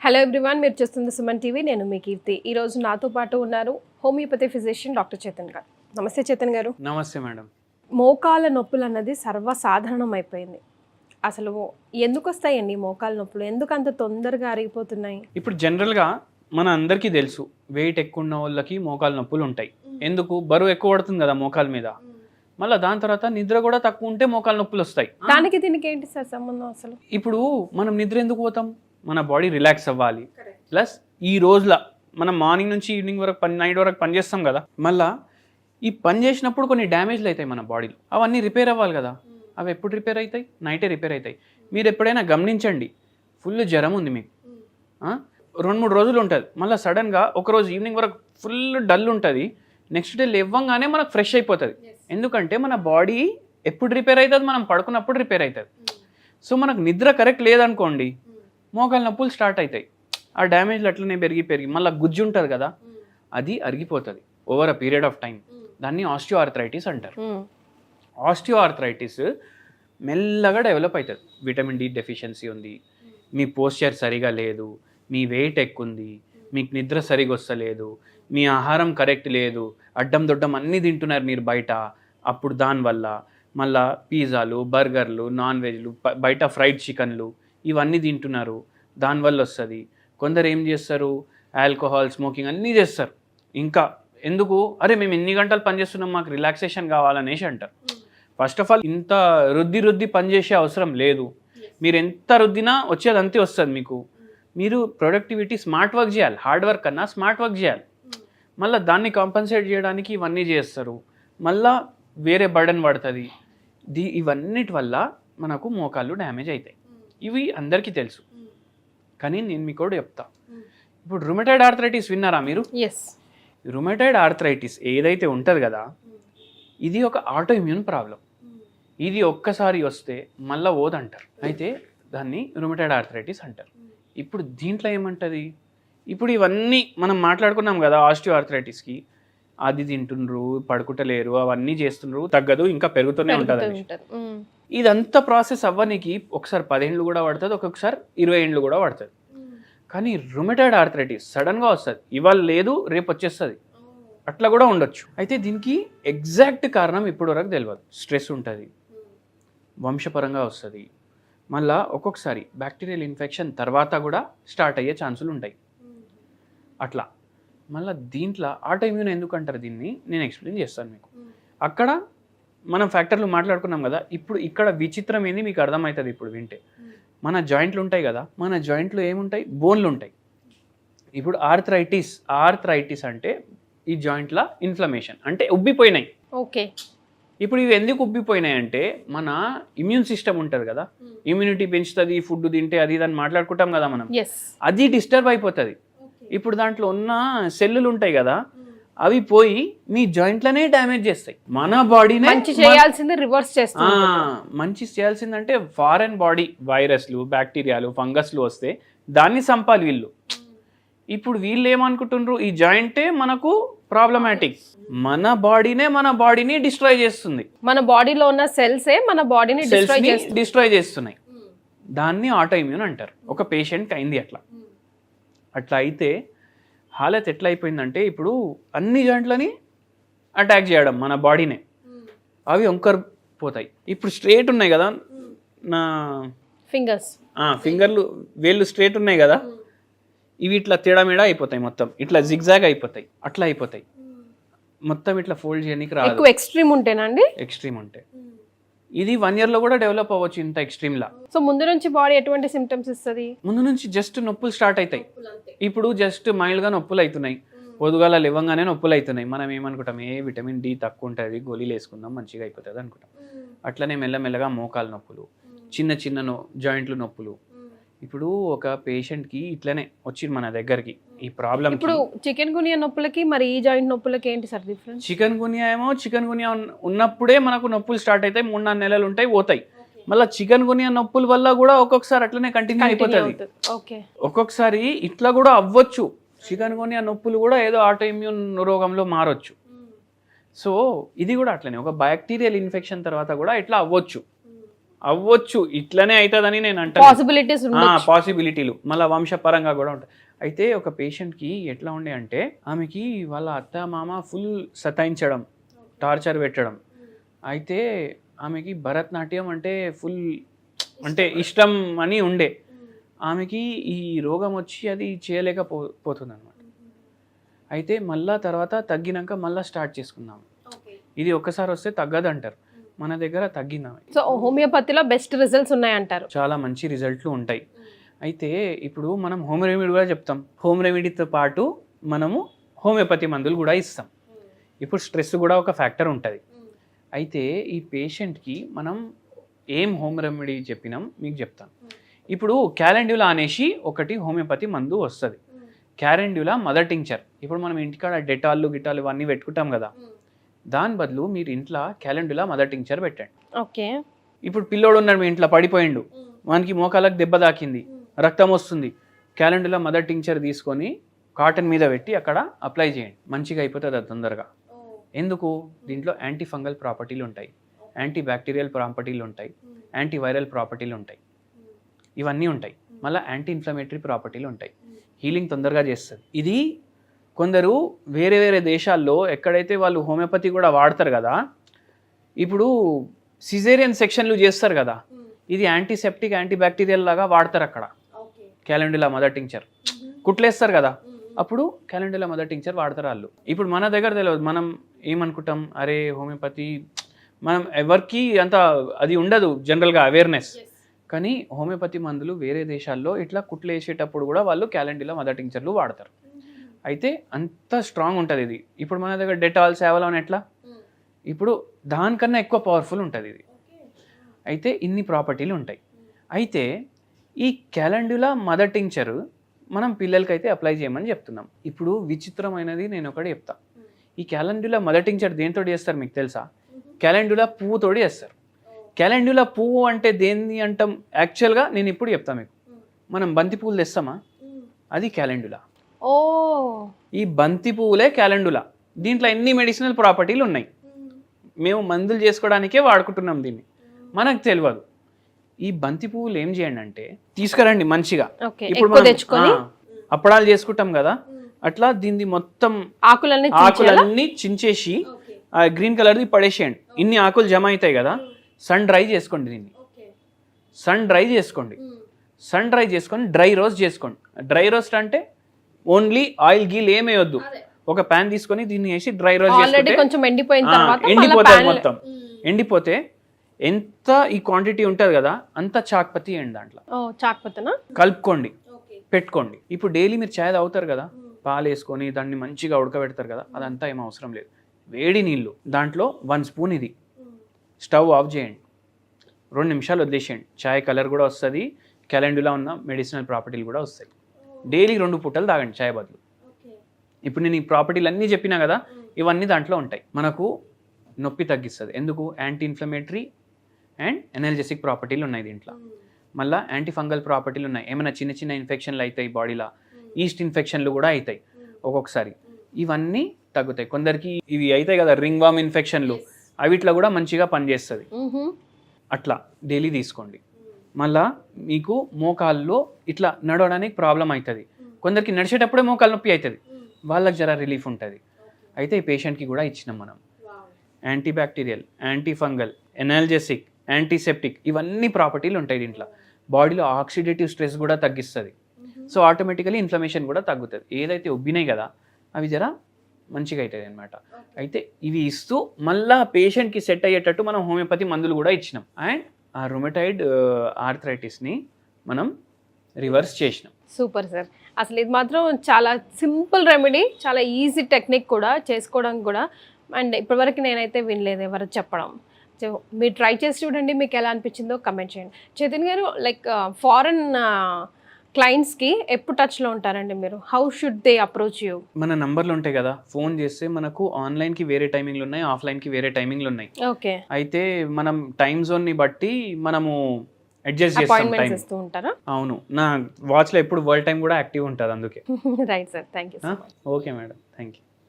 Hello everyone, మీరు చూస్తుంది Suman TV. నేను మీ కీర్తి. ఈరోజు నాతో పాటు ఉన్నారు హోమియోపతి ఫిజిషియన్ డాక్టర్ చేతన్ గారు. నమస్తే చేతన్ గారు. నమస్తే మేడం. మోకాళ్ళ నొప్పులు అన్నది సర్వసాధారణం అయిపోయింది. అసలు ఎందుకు వస్తాయండి మోకాళ్ళ నొప్పులు? ఎందుకు అంత తొందరగా అరిగిపోతున్నాయి? ఇప్పుడు జనరల్గా మన అందరికీ తెలుసు, వెయిట్ ఎక్కువ ఉన్న వాళ్ళకి మోకాళ్ళ నొప్పులు ఉంటాయి. ఎందుకు? బరువు ఎక్కువ పడుతుంది కదా మోకాళ్ళ మీద. మళ్ళీ దాని తర్వాత నిద్ర కూడా తక్కువ ఉంటే మోకాళ్ళ నొప్పులు వస్తాయి. దానికి దీనికి ఏంటి సార్ సంబంధం అసలు? ఇప్పుడు మనం నిద్ర ఎందుకు పోతాం? మన బాడీ రిలాక్స్ అవ్వాలి. ప్లస్ ఈ రోజుల మనం మార్నింగ్ నుంచి ఈవినింగ్ వరకు నైట్ వరకు పని చేస్తాం కదా, మళ్ళీ ఈ పని చేసినప్పుడు కొన్ని డ్యామేజ్లు అవుతాయి మన బాడీలో. అవన్నీ రిపేర్ అవ్వాలి కదా. అవి ఎప్పుడు రిపేర్ అవుతాయి? నైటే రిపేర్ అవుతాయి. మీరు ఎప్పుడైనా గమనించండి, ఫుల్ జ్వరం ఉంది మీకు, 2-3 రోజులు ఉంటుంది, మళ్ళీ సడన్గా ఒకరోజు ఈవినింగ్ వరకు ఫుల్ డల్ ఉంటుంది, నెక్స్ట్ డే లేవ్వంగానే మనకు ఫ్రెష్ అయిపోతుంది. ఎందుకంటే మన బాడీ ఎప్పుడు రిపేర్ అవుతుంది? మనం పడుకున్నప్పుడు రిపేర్ అవుతుంది. సో మనకు నిద్ర కరెక్ట్ లేదనుకోండి, మోకాళ్ళ నొప్పులు స్టార్ట్ అవుతాయి. ఆ డ్యామేజ్లు అట్లనే పెరిగి మళ్ళీ గుజ్జు ఉంటుంది కదా, అది అరిగిపోతుంది over a period of time. దాన్ని ఆస్టియో ఆర్థరైటిస్ అంటారు. ఆస్టియో ఆర్థరైటిస్ మెల్లగా డెవలప్ అవుతుంది. విటమిన్ డి డెఫిషియన్సీ ఉంది, మీ పోస్చర్ సరిగా లేదు, మీ వెయిట్ ఎక్కువ ఉంది, మీకు నిద్ర సరిగా వస్తలేదు, మీ ఆహారం కరెక్ట్ లేదు, అడ్డం దొడ్డం అన్నీ తింటున్నారు మీరు బయట. అప్పుడు దానివల్ల మళ్ళా పిజ్జాలు, బర్గర్లు, నాన్ వెజ్లు, బయట ఫ్రైడ్ చికెన్లు ఇవన్నీ తింటున్నారు, దానివల్ల వస్తుంది. కొందరు ఏం చేస్తారు? ఆల్కహాల్, స్మోకింగ్ అన్నీ చేస్తారు. ఇంకా ఎందుకు? అరే మేము ఎన్ని గంటలు పనిచేస్తున్నాం, మాకు రిలాక్సేషన్ కావాలనేసి అంటారు. ఫస్ట్ ఆఫ్ ఆల్ ఇంత రుద్ది పనిచేసే అవసరం లేదు. మీరు ఎంత రుద్దినా వచ్చేది అంతే వస్తుంది మీకు. మీరు ప్రొడక్టివిటీ స్మార్ట్ వర్క్ చేయాలి, హార్డ్ వర్క్ కన్నా స్మార్ట్ వర్క్ చేయాలి. మళ్ళీ దాన్ని కాంపన్సేట్ చేయడానికి ఇవన్నీ చేస్తారు, మళ్ళీ వేరే బర్డన్ పడుతుంది. ఇవన్నిటి వల్ల మనకు మోకాళ్ళు డ్యామేజ్ అవుతాయి. ఇవి అందరికీ తెలుసు, కానీ నేను మీకు కూడా చెప్తా. ఇప్పుడు రుమటైడ్ ఆర్థరైటిస్ విన్నారా మీరు? రుమటైడ్ ఆర్థరైటిస్ ఏదైతే ఉంటుంది కదా, ఇది ఒక ఆటో ఇమ్యూన్ ప్రాబ్లం. ఇది ఒక్కసారి వస్తే మళ్ళీ ఓదంటారు, అయితే దాన్ని రుమటైడ్ ఆర్థరైటిస్ అంటారు. ఇప్పుడు దీంట్లో ఏమంటుంది? ఇప్పుడు ఇవన్నీ మనం మాట్లాడుకున్నాం కదా, ఆస్టియో ఆర్థరైటిస్కి అది తింటుండ్రు, పడుకుంటలేరు, అవన్నీ చేస్తుండ్రు, తగ్గదు, ఇంకా పెరుగుతూనే ఉంటుంది. ఇదంతా ప్రాసెస్ అవ్వడానికి ఒకసారి 10 ఏళ్ళు కూడా పడుతుంది, ఒక్కొక్కసారి 20 ఏళ్ళు కూడా పడుతుంది. కానీ రుమటైడ్ ఆర్థరైటిస్ సడన్గా వస్తుంది, ఇవాళ లేదు రేపు వచ్చేస్తుంది, అట్లా కూడా ఉండొచ్చు. అయితే దీనికి ఎగ్జాక్ట్ కారణం ఇప్పటి వరకు తెలియదు. స్ట్రెస్ ఉంటుంది, వంశపరంగా వస్తుంది, మళ్ళీ ఒక్కొక్కసారి బ్యాక్టీరియల్ ఇన్ఫెక్షన్ తర్వాత కూడా స్టార్ట్ అయ్యే ఛాన్సులు ఉంటాయి. అట్లా మళ్ళీ దీంట్లో ఆటో ఇమ్యూన్ ఎందుకు అంటారు దీన్ని నేను ఎక్స్ప్లెయిన్ చేస్తాను మీకు. అక్కడ మనం ఫ్యాక్టర్లు మాట్లాడుకున్నాం కదా, ఇప్పుడు ఇక్కడ విచిత్రం ఏంది మీకు అర్థమవుతుంది ఇప్పుడు వింటే. మన జాయింట్లు ఉంటాయి కదా, మన జాయింట్లో ఏముంటాయి? బోన్లు ఉంటాయి. ఇప్పుడు ఆర్థరైటిస్ అంటే ఈ జాయింట్ల ఇన్ఫ్లమేషన్, అంటే ఉబ్బిపోయినాయి. ఓకే. ఇప్పుడు ఇవి ఎందుకు ఉబ్బిపోయినాయి అంటే, మన ఇమ్యూన్ సిస్టమ్ ఉంటుంది కదా, ఇమ్యూనిటీ పెంచుతుంది, ఫుడ్ తింటే అది అని మాట్లాడుకుంటాం కదా మనం, అది డిస్టర్బ్ అయిపోతుంది. ఇప్పుడు దాంట్లో ఉన్న సెల్లులు ఉంటాయి కదా, అవి పోయి మీ జాయింట్లనే డ్యామేజ్ చేస్తాయి. మన బాడీనే మంచి చేయాల్సింది రివర్స్ చేస్తుంది. మంచి చేయాల్సిందంటే ఫారెన్ బాడీ వైరస్లు, బ్యాక్టీరియాలు, ఫంగస్లు వస్తే దాన్ని చంపాలి వీళ్ళు. ఇప్పుడు వీళ్ళు ఏమనుకుంటున్నారు? ఈ జాయింటే మనకు ప్రాబ్లమాటిక్, మన బాడీని డిస్ట్రాయ్ చేస్తుంది. మన బాడీలో ఉన్న సెల్సే మన బాడీని డిస్ట్రాయ్ చేస్తున్నాయి. దాన్ని ఆటో ఇమ్యూన్ అంటారు. ఒక పేషెంట్కి అయింది అట్లా అయితే హాలత్ ఎట్లా అయిపోయిందంటే, ఇప్పుడు అన్ని జాయింట్లని అటాక్ చేయడం మన బాడీనే, అవి వంకర్ పోతాయి. ఇప్పుడు స్ట్రేట్ ఉన్నాయి కదా నా ఫింగర్లు, వేళ్ళు స్ట్రేట్ ఉన్నాయి కదా, ఇవి ఇట్లా తేడామేడా అయిపోతాయి, మొత్తం ఇట్లా జిగ్జాగ్ అయిపోతాయి, అట్లా అయిపోతాయి మొత్తం. ఇట్లా ఫోల్డ్ చేయడానికి రాదు. ఎక్స్ట్రీమ్ ఉంటేనండి? ఎక్స్ట్రీమ్ ఉంటే ఇది 1 year లో కూడా డెవలప్ అవ్వచ్చు ఇంత ఎక్స్ట్రీమ్ లా. సో ముందు నుంచి బాడీ ఎటువంటి సిమ్టమ్స్ ఇస్తుంది? ముందు నుంచి జస్ట్ నొప్పులు స్టార్ట్ అవుతాయి. ఇప్పుడు జస్ట్ మైల్డ్ గా నొప్పులు అవుతున్నాయి, పొద్దుగాల లేవంగానే నొప్పులు అవుతున్నాయి. మనం ఏమనుకుంటాం? విటమిన్ డి తక్కువ ఉంటుంది, గోళీలు వేసుకుందాం మంచిగా అయిపోతుంది అనుకుంటాం. అట్లనే మెల్లమెల్లగా మోకాలు నొప్పులు, చిన్న జాయింట్లు నొప్పులు. ఇప్పుడు ఒక పేషెంట్కి ఇట్లనే వచ్చింది మన దగ్గరికి ఈ ప్రాబ్లం. ఇప్పుడు చికెన్ గునియా నొప్పులకి మరి ఈ జాయింట్ నొప్పులకి ఏంటి సార్ డిఫరెన్స్? చికెన్ గునియా ఉన్నప్పుడే మనకు నొప్పులు స్టార్ట్ అవుతాయి, 3-4 నెలలు ఉంటాయి, పోతాయి. మళ్ళీ చికెన్ గునియా నొప్పుల వల్ల కూడా ఒక్కొక్కసారి అట్లనే కంటిన్యూ అయిపోతుంది. ఒక్కొక్కసారి ఇట్లా కూడా అవ్వచ్చు. చికెన్ గునియా నొప్పులు కూడా ఏదో ఆటో ఇమ్యూన్ రోగంలో మారొచ్చు. సో ఇది కూడా అట్లనే ఒక బ్యాక్టీరియల్ ఇన్ఫెక్షన్ తర్వాత కూడా ఇట్లా అవ్వచ్చు. అవ్వచ్చు, ఇట్లనే అవుతుందని నేను అంటాను. పాసిబిలిటీస్ పాసిబిలిటీలు మళ్ళీ వంశపరంగా కూడా ఉంటాయి. అయితే ఒక పేషెంట్కి ఎట్లా ఉండే అంటే, ఆమెకి వాళ్ళ అత్త మామ ఫుల్ సతాయించడం, టార్చర్ పెట్టడం. అయితే ఆమెకి భరతనాట్యం అంటే ఫుల్ అంటే ఇష్టం అని ఉండే. ఆమెకి ఈ రోగం వచ్చి అది చేయలేకపోతుంది అనమాట. అయితే మళ్ళా తర్వాత తగ్గినాక మళ్ళీ స్టార్ట్ చేసుకున్నాం. ఇది ఒక్కసారి వస్తే తగ్గదు అంటారు, మన దగ్గర తగ్గినాం. సో హోమియోపతిలో బెస్ట్ రిజల్ట్స్ ఉన్నాయంటారు. చాలా మంచి రిజల్ట్లు ఉంటాయి. అయితే ఇప్పుడు మనం హోమ్ రెమెడీ కూడా చెప్తాం. హోమ్ రెమెడీతో పాటు మనము హోమియోపతి మందులు కూడా ఇస్తాం. ఇప్పుడు స్ట్రెస్ కూడా ఒక ఫ్యాక్టర్ ఉంటుంది. అయితే ఈ పేషెంట్కి మనం ఏం హోమ్ రెమెడీ చెప్పినాం మీకు చెప్తాను. ఇప్పుడు క్యాలెండ్యులా అనేసి ఒకటి హోమియోపతి మందు వస్తుంది. Calendula mother tincture. ఇప్పుడు మనం ఇంటికాడ డెటాల్ గిటాలు ఇవన్నీ పెట్టుకుంటాం కదా, దాని బదులు మీరు ఇంట్లో క్యాలెండ్యులా మదర్ టింక్చర్ పెట్టండి. ఓకే. ఇప్పుడు పిల్లోడు ఉన్నాడు మీ ఇంట్లో, పడిపోయిండు, వానికి మోకాలకు దెబ్బ తాకింది, రక్తం వస్తుంది, క్యాలెండ్యులా మదర్ టింక్చర్ తీసుకొని కాటన్ మీద పెట్టి అక్కడ అప్లై చేయండి, మంచిగా అయిపోతుంది అది తొందరగా. ఎందుకు? దీంట్లో యాంటీ ఫంగల్ ప్రాపర్టీలు ఉంటాయి, యాంటీ బ్యాక్టీరియల్ ప్రాపర్టీలు ఉంటాయి, యాంటీ వైరల్ ప్రాపర్టీలు ఉంటాయి, ఇవన్నీ ఉంటాయి. మళ్ళీ యాంటీ ఇన్ఫ్లమేటరీ ప్రాపర్టీలు ఉంటాయి, హీలింగ్ తొందరగా చేస్తుంది. ఇది కొందరు వేరే వేరే దేశాల్లో ఎక్కడైతే వాళ్ళు హోమియోపతి కూడా వాడతారు కదా, ఇప్పుడు సిజేరియన్ సెక్షన్లు చేస్తారు కదా, ఇది యాంటీసెప్టిక్ యాంటీ బ్యాక్టీరియల్ లాగా వాడతారు అక్కడ. క్యాలెండ్యులా మదర్ టింక్చర్ కుట్లేస్తారు కదా, అప్పుడు క్యాలెండ్యులా మదర్ టింక్చర్ వాడతారు వాళ్ళు. ఇప్పుడు మన దగ్గర తెలియదు, మనం ఏమనుకుంటాం, అరే హోమియోపతి, మనం ఎవరికి అంత అది ఉండదు జనరల్గా అవేర్నెస్. కానీ హోమియోపతి మందులు వేరే దేశాల్లో ఇట్లా కుట్లు వేసేటప్పుడు కూడా వాళ్ళు క్యాలెండ్యులా మదర్ టింక్చర్లు వాడతారు. అయితే అంత స్ట్రాంగ్ ఉంటుంది ఇది. ఇప్పుడు మన దగ్గర డెటాల్ సేవలోని ఎట్లా, ఇప్పుడు దానికన్నా ఎక్కువ పవర్ఫుల్ ఉంటుంది ఇది. అయితే ఇన్ని ప్రాపర్టీలు ఉంటాయి. అయితే ఈ క్యాలెండ్యులా మదర్ టింక్చర్ మనం పిల్లలకైతే అప్లై చేయమని చెప్తున్నాం. ఇప్పుడు విచిత్రమైనది నేను ఒకటి చెప్తా. ఈ క్యాలెండ్యులా మదర్ టింక్చర్ దేంతో చేస్తారు మీకు తెలుసా? క్యాలెండ్యులా పువ్వుతోటి చేస్తారు. క్యాలెండ్యులా పువ్వు అంటే దేన్ని అంటాం యాక్చువల్గా, నేను ఇప్పుడు చెప్తాను మీకు. మనం బంతి పువ్వులు తెస్తామా, అది క్యాలెండ్యులా. ఓ, ఈ బంతి పువ్వులే క్యాలెండ్యులా. దీంట్లో ఎన్ని మెడిసినల్ ప్రాపర్టీలు ఉన్నాయి, మేము మందులు చేసుకోవడానికే వాడుకుంటున్నాం దీన్ని, మనకు తెలియదు. ఈ బంతి పువ్వులు ఏం చేయండి అంటే, తీసుకురండి మంచిగా. ఇప్పుడు మనం అప్పడాలు చేసుకుంటాం కదా, అట్లా దీన్ని మొత్తం ఆకులన్నీ చించేసి ఆ గ్రీన్ కలర్ది పడేసేయండి. ఇన్ని ఆకులు జమ అవుతాయి కదా, సన్ డ్రై చేసుకోండి దీన్ని. సన్ డ్రై చేసుకొని డ్రై రోస్ట్ చేసుకోండి. డ్రై రోస్ట్ అంటే ఓన్లీ ఆయిల్ గీల్ ఏమేయొద్దు. ఒక ప్యాన్ తీసుకొని దీన్ని వేసి డ్రై రోస్ట్ ఎండిపోతుంది మొత్తం. ఎండిపోతే ఎంత ఈ క్వాంటిటీ ఉంటుంది కదా, అంత చాక్పతి వేయండి దాంట్లో, కలుపుకోండి, పెట్టుకోండి. ఇప్పుడు డైలీ మీరు చాయ్ తాగుతారు కదా, పాలు వేసుకొని దాన్ని మంచిగా ఉడకబెడతారు కదా, అదంతా ఏం అవసరం లేదు. వేడి నీళ్ళు దాంట్లో 1 స్పూన్ ఇది, స్టవ్ ఆఫ్ చేయండి, 2 నిమిషాలు వదిలేసేయండి. చాయ్ కలర్ కూడా వస్తుంది, క్యాలెండ్యులా ఉన్న మెడిసినల్ ప్రాపర్టీలు కూడా వస్తాయి. డైలీ 2 పూటలు తాగండి చాయ్ బదులు. ఇప్పుడు నేను ఈ ప్రాపర్టీలు అన్నీ చెప్పినా కదా, ఇవన్నీ దాంట్లో ఉంటాయి. మనకు నొప్పి తగ్గిస్తుంది. ఎందుకు? యాంటీ ఇన్ఫ్లమేటరీ అండ్ ఎనర్జెటిక్ ప్రాపర్టీలు ఉన్నాయి దీంట్లో. మళ్ళీ యాంటీ ఫంగల్ ప్రాపర్టీలు ఉన్నాయి. ఏమైనా చిన్న చిన్న ఇన్ఫెక్షన్లు అవుతాయి బాడీలో, ఈస్ట్ ఇన్ఫెక్షన్లు కూడా అవుతాయి ఒక్కొక్కసారి, ఇవన్నీ తగ్గుతాయి. కొందరికి ఇవి అవుతాయి కదా రింగ్ వామ్ ఇన్ఫెక్షన్లు, అవిట్లో కూడా మంచిగా పనిచేస్తుంది. అట్లా డైలీ తీసుకోండి. మళ్ళా మీకు మోకాల్లో ఇట్లా నడవడానికి ప్రాబ్లం అవుతుంది. కొందరికి నడిచేటప్పుడే మోకాలు నొప్పి అవుతుంది, వాళ్ళకి జర రిలీఫ్ ఉంటుంది. అయితే ఈ పేషెంట్కి కూడా ఇచ్చినాం మనం. Anti bacterial, anti fungal, ఎనాల్జెసిక్, antiseptic, ఇవన్నీ ప్రాపర్టీలు ఉంటాయి దీంట్లో. బాడీలో ఆక్సిడేటివ్ స్ట్రెస్ కూడా తగ్గిస్తుంది. సో ఆటోమేటికలీ ఇన్ఫ్లమేషన్ కూడా తగ్గుతుంది. ఏదైతే ఉబ్బినాయి కదా అవి జర మంచిగా అవుతుంది అనమాట. అయితే ఇవి ఇస్తూ మళ్ళా పేషెంట్కి సెట్ అయ్యేటట్టు మనం హోమియోపతి మందులు కూడా ఇచ్చినాం. అండ్ ఆ రుమటాయిడ్ ఆర్థరైటిస్ని మనం రివర్స్ చేసినాం. Super sir. అసలు ఇది మాత్రం చాలా సింపుల్ రెమెడీ, చాలా ఈజీ టెక్నిక్ కూడా చేసుకోవడానికి కూడా. అండ్ ఇప్పటివరకు నేనైతే వినలేదు ఎవరు చెప్పడం. సో మీరు ట్రై చేసి చూడండి, మీకు ఎలా అనిపించిందో కమెంట్ చేయండి. చైతన్య గారు, లైక్ ఫారెన్ క్లయింట్స్కి ఎప్పుడు టచ్లో ఉంటారండి మీరు? How should they approach you? మన నంబర్లు ఉంటాయి కదా, ఫోన్ చేస్తే మనకు ఆన్లైన్కి వేరే టైమింగ్లు ఉన్నాయి, ఆఫ్లైన్కి వేరే టైమింగ్లు ఉన్నాయి. ఓకే. అయితే మనం టైం జోన్ని బట్టి మనము అడ్జస్ట్ చేస్తాం. అవును, నా వాచ్లో ఎప్పుడు వరల్డ్ టైం కూడా యాక్టివ్ ఉంటుంది అందుకే. Right sir, thank you. Okay madam, thank you.